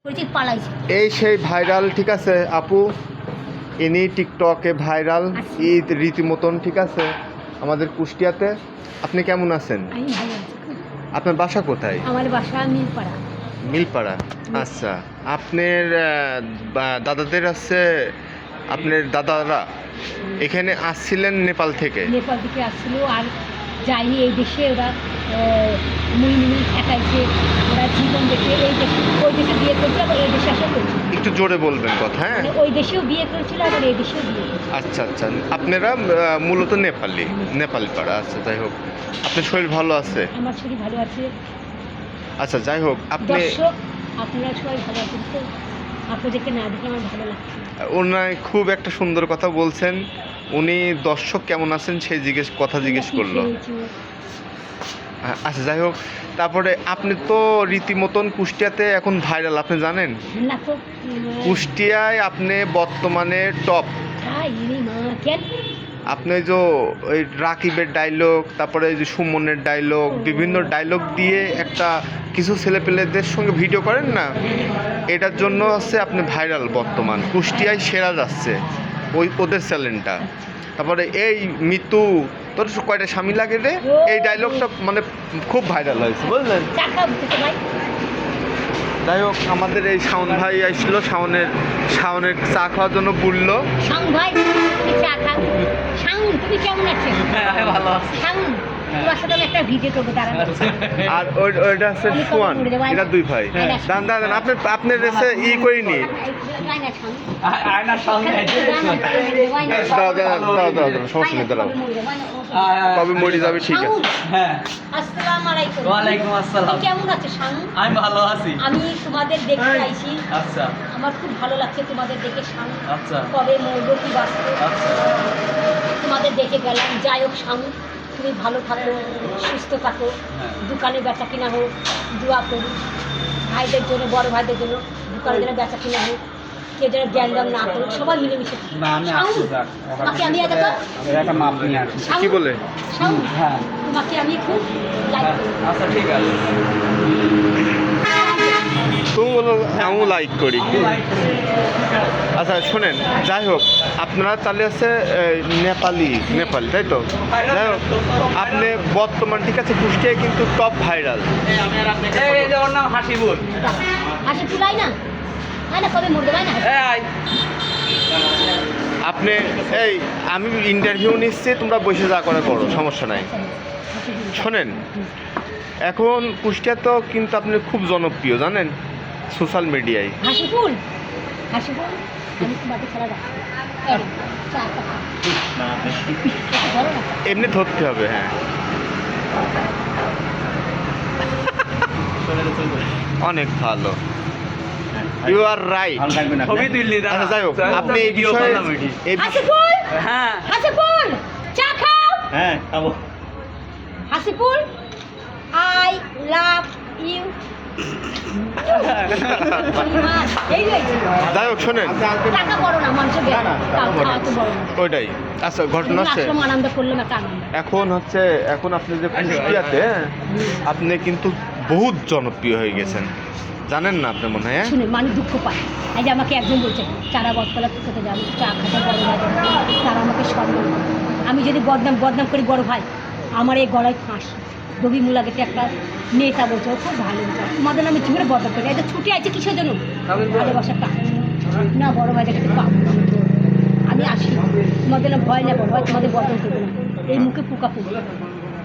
এই সেই ভাইরাল, ঠিক আছে আপু, ইনি টিকটকে ভাইরাল ঈদ রীতিমতন, ঠিক আছে আমাদের কুষ্টিয়াতে। আপনি কেমন আছেন? আপনার বাসা কোথায়? আমার বাসা মিলপাড়া। মিলপাড়া, আচ্ছা। আপনার দাদাদের আছে, আপনার দাদারা এখানে আসছিলেন নেপাল থেকে? নেপাল থেকে আসছিল আর যায়নি এই দেশে। ওরা মুই ঠেকাইছে, ওরা জীবন দেখে এই দেশে ওই দেশে বিয়ে করছে, আবার এই দেশে আসা করছে। একটু জোরে বলবেন কথা, হ্যাঁ? মানে ওই দেশেও বিয়ে করেছিল, আবার এই দেশেও বিয়ে করেছিল। আচ্ছা আচ্ছা, আপনারা মূলত নেপালি পাড়া। আচ্ছা, যাই হোক, আপনার শরীর ভালো আছে? আমার শরীর ভালো আছে। আচ্ছা, যাই হোক, আপনি দর্শক আপনারা সবাই ভালো আছেন তো? আপনাদেরকে না দেখে আমার ভালো লাগছে। ওনায় খুব একটা সুন্দর কথা বলছেন। উনি দর্শক কেমন আছেন সেই কথা জিজ্ঞেস করলো। আচ্ছা, যাই হোক, তারপরে আপনি তো রীতিমতন কুষ্টিয়াতে এখন ভাইরাল, আপনি জানেন? না তো। কুষ্টিয়ায় আপনি বর্তমানে টপ। আপনি ওই যে ওই রাকিবের ডায়লগ, তারপরে ওই যে সুমনের ডায়লগ, বিভিন্ন ডায়লগ দিয়ে একটা কিছু ছেলেপেলেদের সঙ্গে ভিডিও করেন না, এটার জন্য হচ্ছে আপনি ভাইরাল বর্তমান কুষ্টিয়ায় সেরা যাচ্ছে ওদের চ্যানেলটা। তারপরে এই মিতু তোর কয়টা স্বামী লাগে রে, এই ডায়লগটা মানে খুব ভাইরাল হয়েছে, বুঝলেন? যাই হোক, আমাদের এই শাওন ভাই আসলো, শাওনের চা খাওয়ার জন্য বললো। শাওন ভাই চা খা। শাওন তুমি কেমন আছো? হ্যাঁ, ভালো আছি। শাওন তোমার সাথে আমি একটা ভিডিও করবো, দাঁড়ান। আর ওইটা আছে সোয়ান, এরা দুই ভাই। দাঁড়ান দাঁড়ান, আপনার এসে করিনি। আয়নার সামনে দাঁড়াও, সমস্যা নেই, দাঁড়াও, কবে মরে যাবে, ঠিক আছে। হ্যাঁ, আসসালামু আলাইকুম। ওয়ালাইকুম আসসালাম। তুমি কেমন আছো শাওন? আমি ভালো আছি। আমি তোমাদের দেখতে আইছি। আচ্ছা আমার খুব ভালো লাগছে তোমাদের দেখে শাওন। আচ্ছা কবে মরবো কি বাঁচবো, আচ্ছা তোমাদের দেখে গেলাম। যাই হোক শাওন, তুমি ভালো থাকো, সুস্থ থাকো, হ্যাঁ। দোকানে বেচা কিনা হোক, দোয়া করি ভাইদের জন্য, বড় ভাইদের জন্য দোকানে যেন বেচা কিনা হোক, কেউ যেন জ্ঞানদাম না করুক, সবাই মিলেমিশে থাকুক। না, আমি শাওন, আসছি, যাক। তোমাকে আমি আগে তো একটা মাপ নিয়ে আসি। কি বলে? শাওন, হ্যাঁ তোমাকে আমি খুব লাইক করি। আচ্ছা, ঠিক আছে। তুমি বলো আমিও লাইক করি। আচ্ছা শোনেন, যাই হোক, আপনারা তাহলে আছে নেপালি, তাই তো? যাই হোক, আপনি বর্তমান, ঠিক আছে, কুষ্টিয়ায় কিন্তু টপ ভাইরাল। এই যে ওর নাম হাসিবুল। হাসি ফুলাই না, হয় না, কবে মরবে, হয় না? আপনি আমি ইন্টারভিউ নিচ্ছি, তোমরা বসে যা করে করো, সমস্যা নাই। শোনেন, এখন কুষ্টিয়া তো কিন্তু আপনি খুব জনপ্রিয়, জানেন, সোশ্যাল মিডিয়ায়। হাসি ফুল, হাসি ফুল, আমি তো বাড়ি ছাড়া যাচ্ছি। এমনি ধরতে হবে, হ্যাঁ। অনেক ভালো, ইউ আর রাইট। ছবি তুললি দাদা। আচ্ছা, যাই হোক, আপনি এই বিষয়ে হাসিফুল, হ্যাঁ হাসিফুল, চা খাও। হ্যাঁ খাবো। Hasiful, I love you. যাই হোক, শোনেন, টাকা বড় না, মানুষের খাওয়া তো বড় না। ওইটাই। আচ্ছা, ঘটনা হচ্ছে আসলাম, আনন্দ করলাম, একটা আনন্দ। এখন আপনি যে কুষ্টিয়াতে, আপনি কিন্তু বহুত জনপ্রিয় হয়ে গেছেন, জানেন না আপনি, মনে হয়? শুনে মানুষ দুঃখ পায়। এই যে আমাকে একজন বলছে চারা বটতলা কোথাতে যাবো, চা খাতে বড় ভাই, তারা আমাকে সম্মান করে। আমি যদি বদনাম করি, বড় ভাই আমার এই গলায় ফাঁস। রবি মুলা গেটে একটা নেতা বলছে, ও খুব ভালো, তোমাদের আমি জীবনে বদনাম করি। এটা ছুটি আছে কিসের জন্য? ভালোবাসার টাকা না, বড় ভাই দেখে পাবো না। আমি আসি, তোমাদের না ভয় না, বড় ভাই তোমাদের বদনাম করবে না। এই মুখে পোকা পুকুর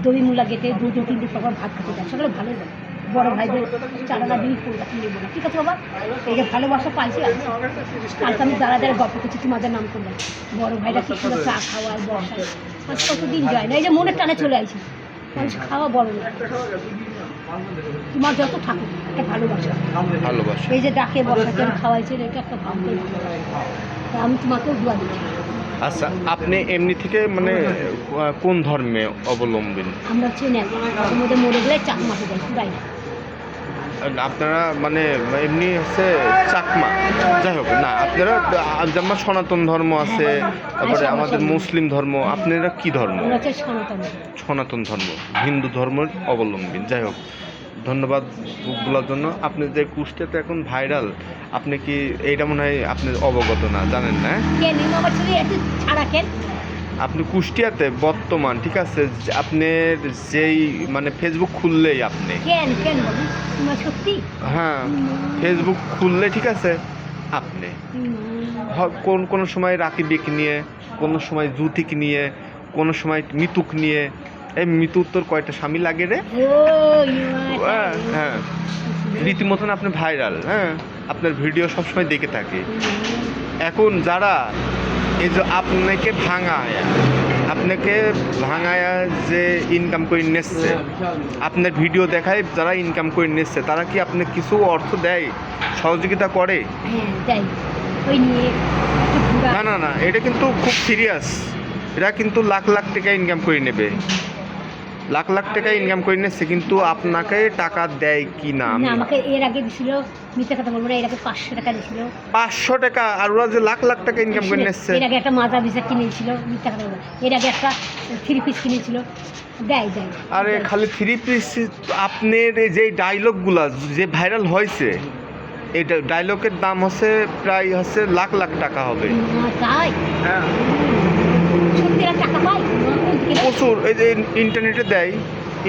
দবি মূলা গেটে 2-3 পর ভাত খেতে যায়, সকালে ভালোই বলে বড় ভাইদের চালানা দিন কলকাতা নেবো না, ঠিক আছে বাবা? এই যে ভালোবাসা পাইছি। কালকে আমি দাঁড়া গল্প করছি, তোমাদের নাম করলাম, বড় ভাইরা কি সুন্দর চা খাওয়ায়, বসায়। আজ কতদিন যায় না, এই যে মনের টানে চলে আসি। মানুষ খাওয়া বড় না, তোমার যত থাকুক একটা ভালোবাসা। এই যে ডাকে বসাতে খাওয়াইছে, এটা একটা ভাবতে আমি তোমাকেও দোয়া দিচ্ছি। আচ্ছা, আপনি এমনি থেকে মানে কোন ধর্মে অবলম্বন? আমরা হচ্ছে নেপালের মধ্যে মরে গেলে চাক মাঠে যাই, পুরাই না। আপনারা মানে এমনি হচ্ছে চাকমা, যাই হোক না, আপনারা যেমন সনাতন ধর্ম আছে, তারপরে আমাদের মুসলিম ধর্ম, আপনারা কি ধর্ম? আমরা হচ্ছে সনাতন। সনাতন ধর্ম, হিন্দু ধর্মের অবলম্বী। যাই হোক, ধন্যবাদ বলার জন্য। আপনি যে কুষ্টিয়াতে এখন ভাইরাল, আপনি কি এইটা মনে হয় আপনি অবগত না, জানেন না? কেন আমার ছবি একটু ছাড়া কেন? আপনি কুষ্টিয়াতে বর্তমান, ঠিক আছে, আপনার যেই মানে ফেসবুক খুললেই আপনি, কেন কেন বলুন তোমার সত্যি? হ্যাঁ ফেসবুক খুললে ঠিক আছে আপনি কোনো সময় রাকিবিক নিয়ে, কোনো সময় জুতিক নিয়ে, কোনো সময় মিতুক নিয়ে। এই মিতুক তোর কয়টা স্বামী লাগে রে? হ্যাঁ হ্যাঁ, রীতিমতন আপনি ভাইরাল। হ্যাঁ, আপনার ভিডিও সবসময় দেখে থাকি। এখন যারা এই যে আপনাকে ভাঙায়া যে ইনকাম করে নিচ্ছে, আপনার ভিডিও দেখায় যারা ইনকাম করে নিচ্ছে, তারা কি আপনার কিছু অর্থ দেয়, সহযোগিতা করে? না না না, এটা কিন্তু খুব সিরিয়াস। এরা কিন্তু লাখ লাখ টাকা ইনকাম করে নেবে, লাখ লাখ টাকা ইনকাম করে নিচ্ছে, কিন্তু আপনাকে টাকা দেয় কি না? আমাকে এর আগে দিছিল, মিথ্যা কথা বলবো না, এর আগে 500 টাকা দিছিল। 500 টাকা? আর ওরা যে লাখ লাখ টাকা ইনকাম করে নিচ্ছে। এর আগে একটা মাজা ভিসা কিনেছিল, মিথ্যা কথা বলবো, এর আগে একটা 3 পিস কিনেছিল, দেয়। আরে খালি 3 পিস? আপনার এই যে ডায়লগগুলা যে ভাইরাল হয়েছে, এই ডায়লগের দাম হচ্ছে প্রায় লাখ লাখ টাকা হবে। তাই? হ্যাঁ, সত্যি টাকা পাই প্রচুর। এই যে ইন্টারনেটে দেয়,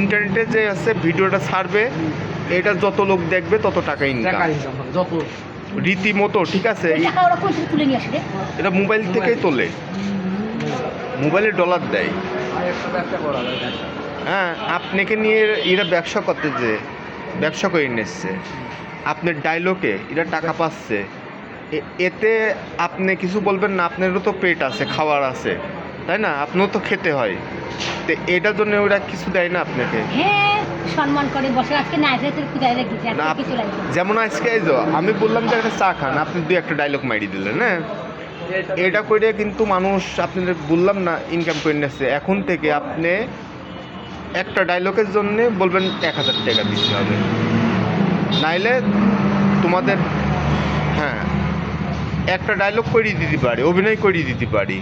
ইন্টারনেটে যে ভিডিওটা ছাড়বে, এটা যত লোক দেখবে তত টাকা ইনকাম, যত রীতিমতো, ঠিক আছে। টাকা ওরা কোথা থেকে তুলে নিয়ে আসে? এটা মোবাইল থেকেই তোলে, মোবাইলে ডলার দেয়। হ্যাঁ, আপনাকে নিয়ে এরা ব্যবসা করতে, যে ব্যবসা করে নিচ্ছে আপনার ডায়লগে, এরা টাকা পাচ্ছে। এতে আপনি কিছু বলবেন না, আপনারও তো পেট আছে, খাওয়ার আছে, তাই না? আপনারও তো খেতে হয়। তো এটার জন্য ওরা কিছু দেয় না আপনাকে? হ্যাঁ, সম্মান করে বসে। আজকে না এসে তোর পূজায় লাগিয়েছে, না, আজকে কিছু লাগবে। যেমন আজকে এই যে আমি বললাম যে একটা চা খান, আপনি 2-1টা ডায়লগ মারি দিলেন। হ্যাঁ, এটা করে কিন্তু মানুষ, আপনাদের বললাম না, ইনকাম করে নিচ্ছে। এখন থেকে আপনি একটা ডায়লগের জন্য বলবেন 1000 টাকা দিতে হবে, নাইলে তোমাদের, হ্যাঁ, একটা ডায়লগ করিয়ে দিতে পারি, অভিনয় করিয়ে দিতে পারি,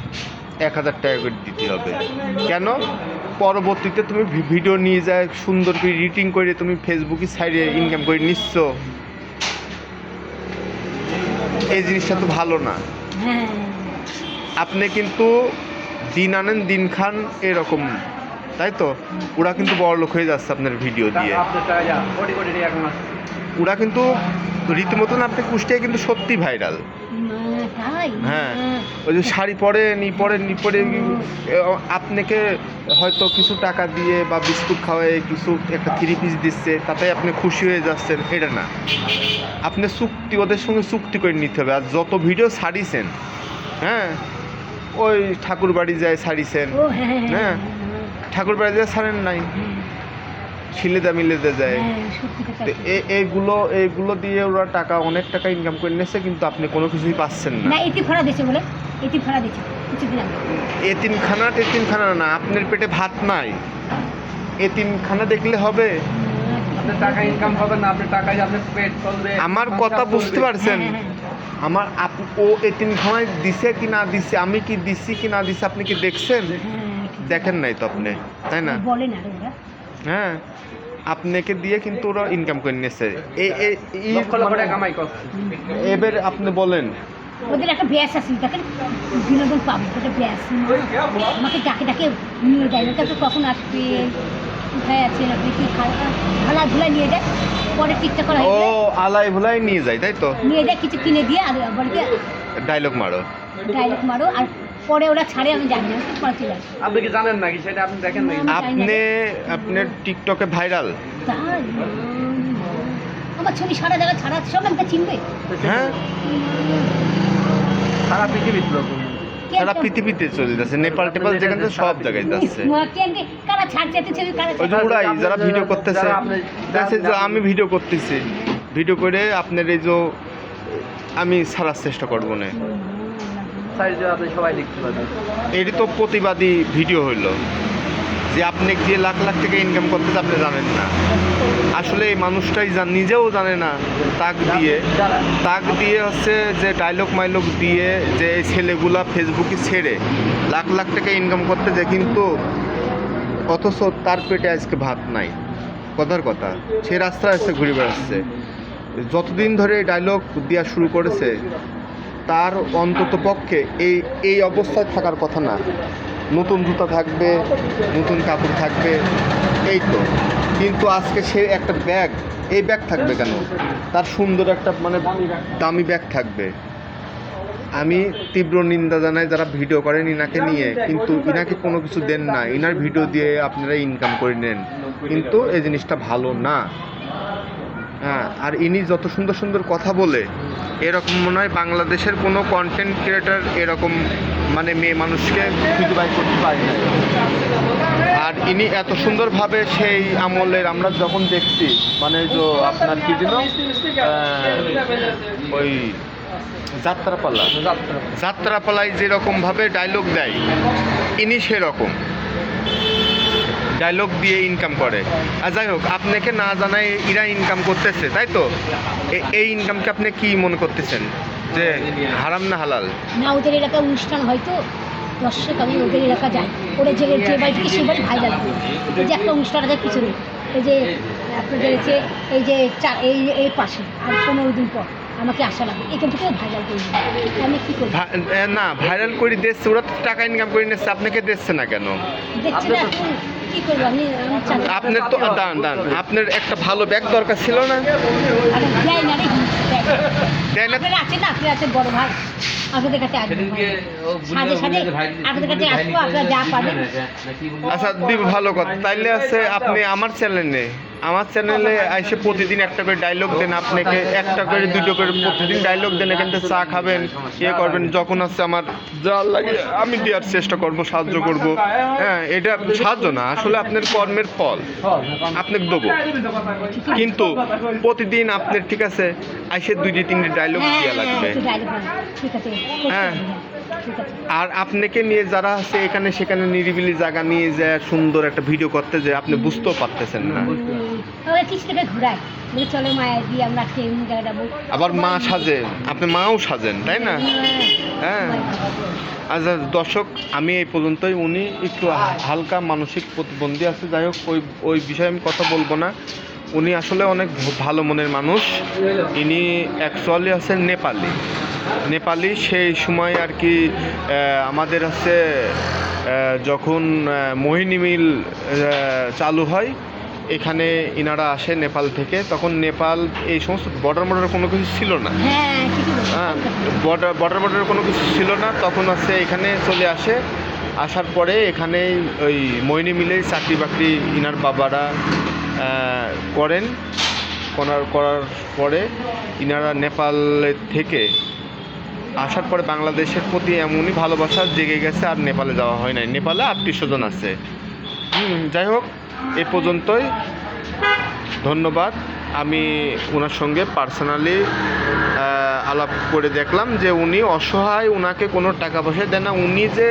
1000 টাকা করে দিতে হবে। কেন? পরবর্তীতে তুমি ভিডিও নিয়ে যায় সুন্দর করে এডিটিং করে তুমি ফেসবুকে সাইডে ইনকাম করে নিচ্ছ, এই জিনিসটা তো ভালো না। হ্যাঁ, আপনি কিন্তু দিন আনেন দিন খান এরকম, তাই তো? ওরা কিন্তু বড় লোক হয়ে যাচ্ছে আপনার ভিডিও দিয়ে। ওরা কিন্তু রীতিমতন, আপনি কুষ্টিয়ায় কিন্তু সত্যি ভাইরাল। হ্যাঁ, ওই যে শাড়ি পরেন, আপনাকে হয়তো কিছু টাকা দিয়ে বা বিস্কুট খাওয়ায় কিছু একটা 3 পিস দিচ্ছে, তাতে আপনি খুশি হয়ে যাচ্ছেন, এটা না। আপনি চুক্তি, ওদের সঙ্গে চুক্তি করে নিতে হবে। আর যত ভিডিও ছাড়িয়েছেন, হ্যাঁ, ওই ঠাকুর বাড়ি যায় ছাড়িয়েছেন, হ্যাঁ, ঠাকুর বাড়ি যায় ছাড়েন নাই, শিলেদা মিলেদা যায়। এইগুলো দিয়ে ওরা টাকা, অনেক টাকা ইনকাম করে নিচ্ছে, কিন্তু আপনি কোনো কিছুই পাচ্ছেন না। এতিমখানা দিচ্ছে বলে, এতিমখানা দিচ্ছে কিছুদিন আগে। এতিমখানা না, আপনার পেটে ভাত নাই, এতিমখানা দেখলে হবে? আপনার টাকা ইনকাম হবে না, আপনার টাকায় আপনার পেট চলবে। আমার কথা বুঝতে পারছেন? আমার ও এতিমখানায় দিছে কি না দিছে, আমি কি দিছি কি না দিছি, আপনি কি দেখছেন? দেখেন নাই তো আপনি, তাই না? বলেন আর ওরা, হ্যাঁ, আপনাকে দিয়ে কিন্তু ওরা ইনকাম করে নিয়েছে। এবার আপনি বলেন, ওদের একটা ব্যাস আছে, দেখেন বিনোদন পাবো, একটা ব্যাস আমাকে ডাকে ডাকে নিয়ে যায়, তো কখন আসবে, কোথায় আছেন আপনি, কি খালা ধুলা নিয়ে যায়, পরে ঠিকঠাক করা ও আলাই ভুলাই নিয়ে যায়, তাই তো? নিয়ে যায় কিছু কিনে দিয়ে, আর বলে ডায়লগ মারো, আর পরে ওরা ছাড়ে, আমি জানি না, পরে চলে আসে। আপনি কি জানেন নাকি সেটা? আপনি দেখেন নাকি? আপনার টিকটকে ভাইরাল, তাই আমার ছবি সারা জায়গায় ছাড়া, সব আমাকে চিনবে। হ্যাঁ, সারা পৃথিবীর লোক, সারা পৃথিবীতে চলে যাচ্ছে, নেপাল টেপাল যেখানে সব জায়গায় যাচ্ছে। কারা ছাড়ছে ছবি, কারা ওই যে ওরাই যারা ভিডিও করতেছে, যে আমি ভিডিও করতেছি, ভিডিও করে আপনার এই যে আমি ছাড়ার চেষ্টা করবো না, সবাই দেখতে পাবেন। এটি তো প্রতিবাদী ভিডিও হইলো, যে আপনি যে লাখ লাখ টাকা ইনকাম করতেছে আপনি জানেন না। আসলে এই মানুষটাই নিজেও জানে না, তাক দিয়ে হচ্ছে যে ডায়লগ মাইলগ দিয়ে যে এই ছেলেগুলা ফেসবুকে ছেড়ে লাখ লাখ টাকা ইনকাম করতেছে, কিন্তু অথচ তার পেটে আজকে ভাত নাই। কথার কথা, সে রাস্তায় এসে ঘুরে বেড়াচ্ছে। যতদিন ধরে এই ডায়লগ দেওয়া শুরু করেছে তার অন্তত পক্ষে এই অবস্থায় থাকার কথা না। নতুন জুতা থাকবে, নতুন কাপড় থাকবে, এই তো। কিন্তু আজকে সে একটা ব্যাগ, এই ব্যাগ থাকবে কেন? তার সুন্দর একটা মানে দামি ব্যাগ থাকবে। আমি তীব্র নিন্দা জানাই যারা ভিডিও করেন ইনাকে নিয়ে, কিন্তু ইনাকে কোনো কিছু দেন না, ইনার ভিডিও দিয়ে আপনারা ইনকাম করে নেন, কিন্তু এই জিনিসটা ভালো না। হ্যাঁ, আর ইনি যত সুন্দর সুন্দর কথা বলে, এরকম মনে হয় বাংলাদেশের কোনো কন্টেন্ট ক্রিয়েটার এরকম মানে মেয়ে মানুষকে খুঁজে বাই করতে পারে না। আর ইনি এত সুন্দরভাবে সেই আমলের আমরা যখন দেখছি, মানে যে আপনার কি দিন ওই যাত্রাপালায় যেরকমভাবে ডায়লগ দেয়, ইনি সেরকম ডায়লগ দিয়ে ইনকাম করে। আর যাই হোক, আপনাকে না জানাই এরা ইনকাম করতেছে, তাই তো? এই ইনকামকে আপনি কি মনে করতেছেন যে হারাম না হালাল? না, ওদের এলাকায় অনুষ্ঠান হয়তো দর্শক, আমি ওদের এলাকা যাই, ওরা যে বাড়ি থেকে সেই বাড়ি ভাইরাল করে। এই যে একটা অনুষ্ঠান আছে পিছনে, এই যে আপনাদের হচ্ছে এই যে এই পাশে, আর 15 দিন পর আমাকে আসা লাগবে, এখান থেকে ভাইরাল করে দিই। আমি কী করি? না, ভাইরাল করে দিচ্ছে, ওরা তো টাকা ইনকাম করে নিচ্ছে, আপনাকে দিচ্ছে না কেন? দেখছি না এখন কী করবো আমি। আপনার তো দান আপনার একটা ভালো ব্যাগ দরকার ছিল না? দেয় না রে, দেয় না? আপনারা আছেন না, আপনারা আছেন বড় ভাই, আপনাদের কাছে আসবো, সাজে সাজে আপনাদের কাছে আসবো, আপনারা যা পাবেন। আচ্ছা দিব, ভালো কথা। তাইলে আছে আপনি আমার চ্যানেলে এসে প্রতিদিন একটা করে ডায়লগ দেন, আপনাকে একটা করে দুটো করে প্রতিদিন ডায়লগ দেন, এখান থেকে চা খাবেন, ইয়ে করবেন, যখন আছে আমার যা লাগে আমি দেওয়ার চেষ্টা করবো, সাহায্য করব। হ্যাঁ, এটা সাহায্য না, আসলে আপনার কর্মের ফল আপনাকে দেবো। কিন্তু প্রতিদিন আপনার ঠিক আছে এসে 2-3 ডায়লগ দেওয়া লাগবে। ঠিক আছে, হ্যাঁ, ঠিক আছে। আর আপনাকে নিয়ে যারা আছে এখানে সেখানে নিরিবিলি জায়গা নিয়ে যায় সুন্দর একটা ভিডিও করতে, যে আপনি বুঝতেও পারতেছেন না। ওরা কিছু থেকে ঘুরায়, চলে মায়ের দিয়ে আমরা আজকে এমনি জায়গায় যাবো। আবার মা সাজেন, আপনি মাও সাজেন, তাই না? হ্যাঁ। আচ্ছা দর্শক, আমি এই পর্যন্তই। উনি একটু হালকা মানসিক প্রতিবন্ধী আছে, যাই হোক ওই বিষয়ে আমি কথা বলবো না। উনি আসলে অনেক ভালো মনের মানুষ। ইনি অ্যাকচুয়ালি আছেন নেপালি। সেই সময় আর কি আমাদের আছে যখন মোহিনী মিল চালু হয়, এখানে ইনারা আসে নেপাল থেকে। তখন নেপাল এই সমস্ত বর্ডার কোনো কিছু ছিল না। হ্যাঁ, বর্ডার কোনো কিছু ছিল না। তখন আছে এখানে চলে আসে, আসার পরে এখানে ওই মোহিনী মিলেই চাকরি বাকরি ইনার বাবারা করেন। করার পরে ইনারা নেপালের থেকে আসার পরে বাংলাদেশের প্রতি এমনই ভালোবাসা জেগে গেছে, আর নেপালে যাওয়া হয় নাই। নেপালে আত্মীয়স্বজন আছে। যাই হোক, এ পর্যন্তই। ধন্যবাদ। আমি ওনার সঙ্গে পার্সোনালি আলাপ করে দেখলাম যে উনি অসহায়, ওনাকে কোনো টাকা পয়সা দেয় না। উনি যে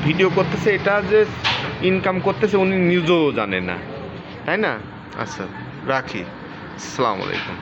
ভিডিও করতেছে, এটা যে ইনকাম করতেছে উনি নিজেও জানে না, তাই না? আচ্ছা, রাখি। আসসালামু আলাইকুম।